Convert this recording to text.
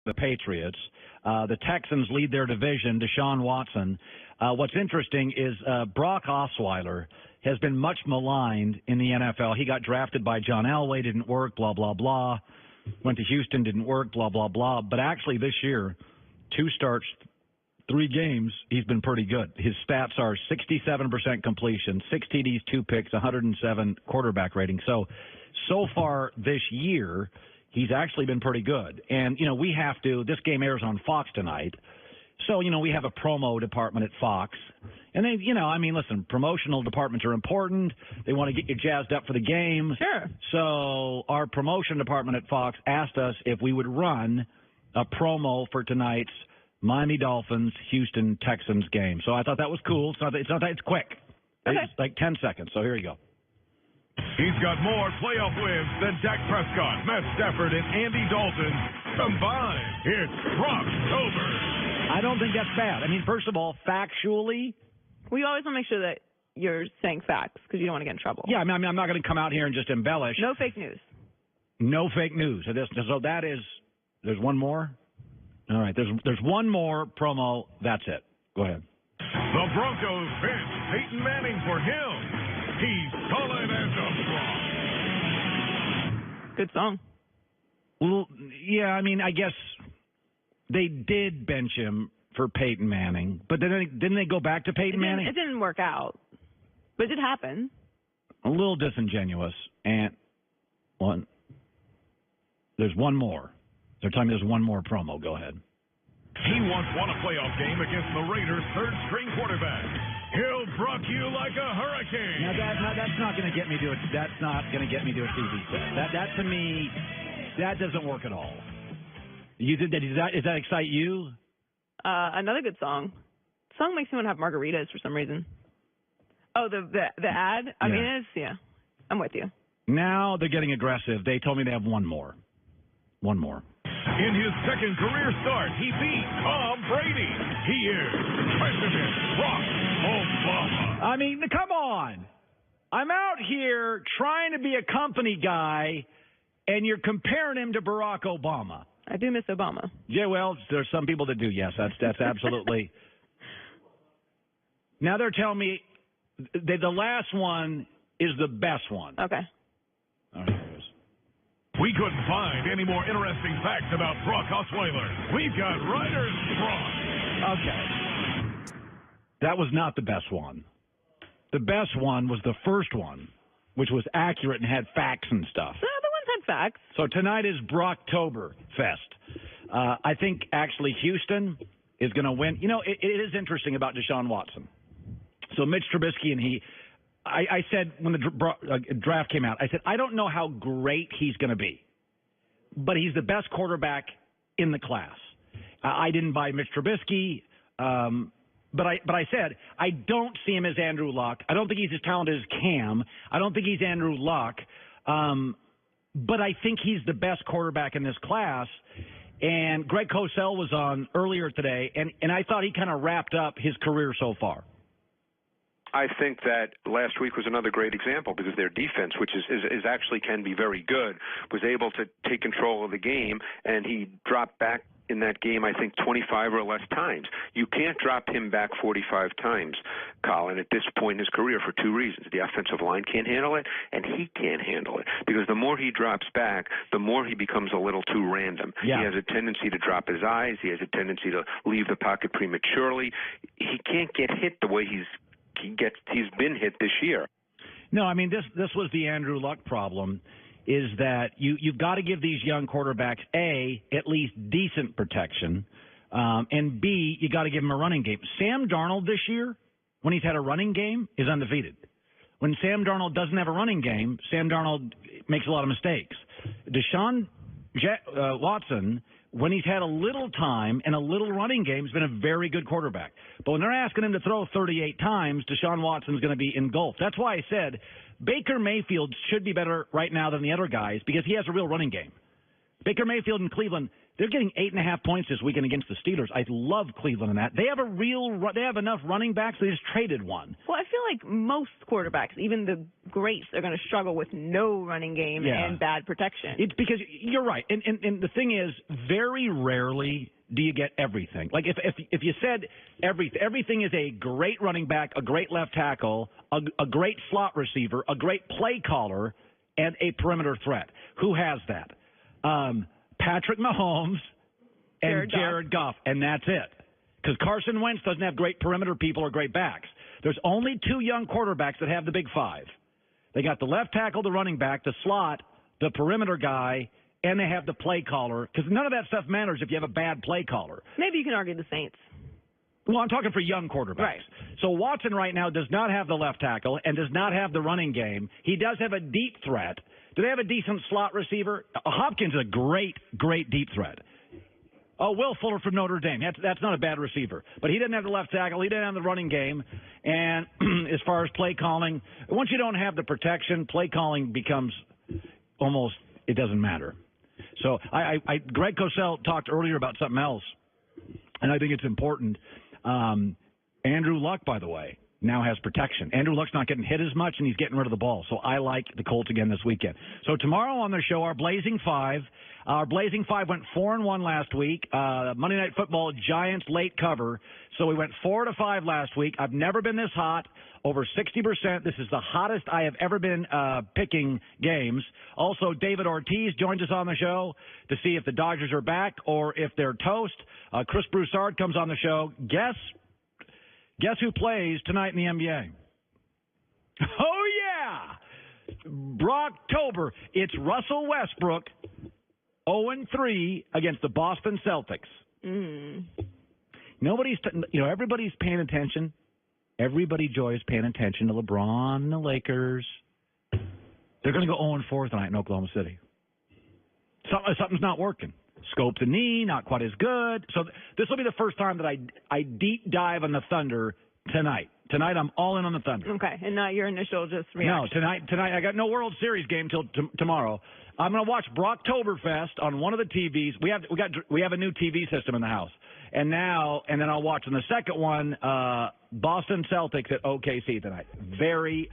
the Patriots. The Texans lead their division. Deshaun Watson. What's interesting is Brock Osweiler has been much maligned in the NFL. He got drafted by John Elway, didn't work, blah, blah, blah. Went to Houston, didn't work, blah, blah, blah. But actually this year, 2 starts, 3 games, he's been pretty good. His stats are 67% completion, 6 TDs, 2 picks, 107 quarterback rating. So far this year, he's actually been pretty good. And, we have to, this game airs on Fox tonight. So, we have a promo department at Fox. And they, listen, promotional departments are important. They want to get you jazzed up for the game. Sure. So our promotion department at Fox asked us if we would run a promo for tonight's Miami Dolphins, Houston Texans game. So I thought that was cool. It's quick. Okay. It's like 10 seconds. So here you go. He's got more playoff wins than Dak Prescott, Matt Stafford, and Andy Dalton combined. It's Brocktober. I don't think that's bad. I mean, first of all, factually. We always want to make sure that you're saying facts because you don't want to get in trouble. Yeah, I mean, I'm not going to come out here and just embellish. No fake news. No fake news. So that is, there's one more? All right, there's one more promo. That's it. Go ahead. The Broncos bench Peyton Manning for him. He's Colin as a Bronc. Good song. Well, yeah, I mean, I guess they did bench him for Peyton Manning, but didn't they go back to Peyton Manning? It didn't work out, but it did happen. A little disingenuous. And there's one more. They're telling me there's one more promo. Go ahead. He once won a playoff game against the Raiders' third-string quarterback. He'll brock you like a hurricane. Now that's not going to get me to it. That's not going to get me to a TV set. That to me, that doesn't work at all. You did that? Does that excite you? Another good song. The song makes me want to have margaritas for some reason. Oh, the ad. I mean, I'm with you. Now they're getting aggressive. They told me they have one more. One more. In his second career start, he beat Tom Brady. He is President Barack Obama. I mean, come on. I'm out here trying to be a company guy, and you're comparing him to Barack Obama. I do miss Obama. Yeah, well, there's some people that do, yes. That's absolutely. Now they're telling me the last one is the best one. Okay. All right, here it is. We couldn't find any more interesting facts about Brock Osweiler. We've got Ryder's Brock. Okay. That was not the best one. The best one was the first one, which was accurate and had facts and stuff. The other ones had facts. So tonight is Brocktober Fest. I think actually Houston is going to win. It is interesting about Deshaun Watson. So Mitch Trubisky and I said when the draft came out, I said, I don't know how great he's going to be, but he's the best quarterback in the class. I didn't buy Mitch Trubisky, but I said, I don't see him as Andrew Luck. I don't think he's as talented as Cam. I don't think he's Andrew Luck, but I think he's the best quarterback in this class. And Greg Cosell was on earlier today, and I thought he kind of wrapped up his career so far. I think that last week was another great example because their defense, which is actually can be very good, was able to take control of the game, and he dropped back in that game, I think, 25 or less times. You can't drop him back 45 times, Colin, at this point in his career for 2 reasons. The offensive line can't handle it, and he can't handle it. Because the more he drops back, the more he becomes a little too random. Yeah. He has a tendency to drop his eyes. He has a tendency to leave the pocket prematurely. He can't get hit the way he's been hit this year. No, I mean, this was the Andrew Luck problem, is that you've got to give these young quarterbacks, A, at least decent protection, and B, you got to give them a running game. Sam Darnold this year, when he's had a running game, is undefeated. When Sam Darnold doesn't have a running game, Sam Darnold makes a lot of mistakes. Deshaun Watson, when he's had a little time and a little running game, has been a very good quarterback. But when they're asking him to throw 38 times, Deshaun Watson's going to be engulfed. That's why I said Baker Mayfield should be better right now than the other guys because he has a real running game. Baker Mayfield in Cleveland, They're getting 8.5 points this weekend against the Steelers. I love Cleveland in that. They have enough running backs. They just traded one. Well, I feel like most quarterbacks, even the greats, are going to struggle with no running game and bad protection. It's because you're right. And the thing is, very rarely do you get everything. Like if you said everything is a great running back, a great left tackle, a great slot receiver, a great play caller, and a perimeter threat. Who has that? Patrick Mahomes and Jared Goff, and that's it. Because Carson Wentz doesn't have great perimeter people or great backs. There's only 2 young quarterbacks that have the big 5. They got the left tackle, the running back, the slot, the perimeter guy, and they have the play caller. Because none of that stuff matters if you have a bad play caller. Maybe you can argue the Saints. Well, I'm talking for young quarterbacks. Right. So Watson right now does not have the left tackle and does not have the running game. He does have a deep threat. Do they have a decent slot receiver? Hopkins is a great deep threat. Oh, Will Fuller from Notre Dame. That's not a bad receiver. But he didn't have the left tackle. He didn't have the running game. And as far as play calling, once you don't have the protection, play calling becomes almost, it doesn't matter. So Greg Cosell talked earlier about something else, and I think it's important. Andrew Luck, by the way, now has protection. Andrew Luck's not getting hit as much, and he's getting rid of the ball. So I like the Colts again this weekend. So tomorrow on the show, our Blazing Five. Our Blazing Five went 4-1 last week. Monday Night Football, Giants late cover. So we went 4-5 last week. I've never been this hot. Over 60%. This is the hottest I have ever been picking games. Also, David Ortiz joins us on the show to see if the Dodgers are back or if they're toast. Chris Broussard comes on the show. Guess who plays tonight in the NBA? Oh, yeah! Brocktober. It's Russell Westbrook, 0-3 against the Boston Celtics. Everybody's paying attention. Everybody, Joy, is paying attention to LeBron and the Lakers. They're going to go 0-4 tonight in Oklahoma City. Something's not working. Scope the knee, not quite as good. So this will be the first time that I deep dive on the Thunder tonight. Tonight I'm all in on the Thunder. Okay, and not your initial just reaction. No, tonight I got no World Series game till tomorrow. I'm going to watch Brocktoberfest on one of the TVs. We have a new TV system in the house, and then I'll watch on the second one Boston Celtics at OKC tonight. Very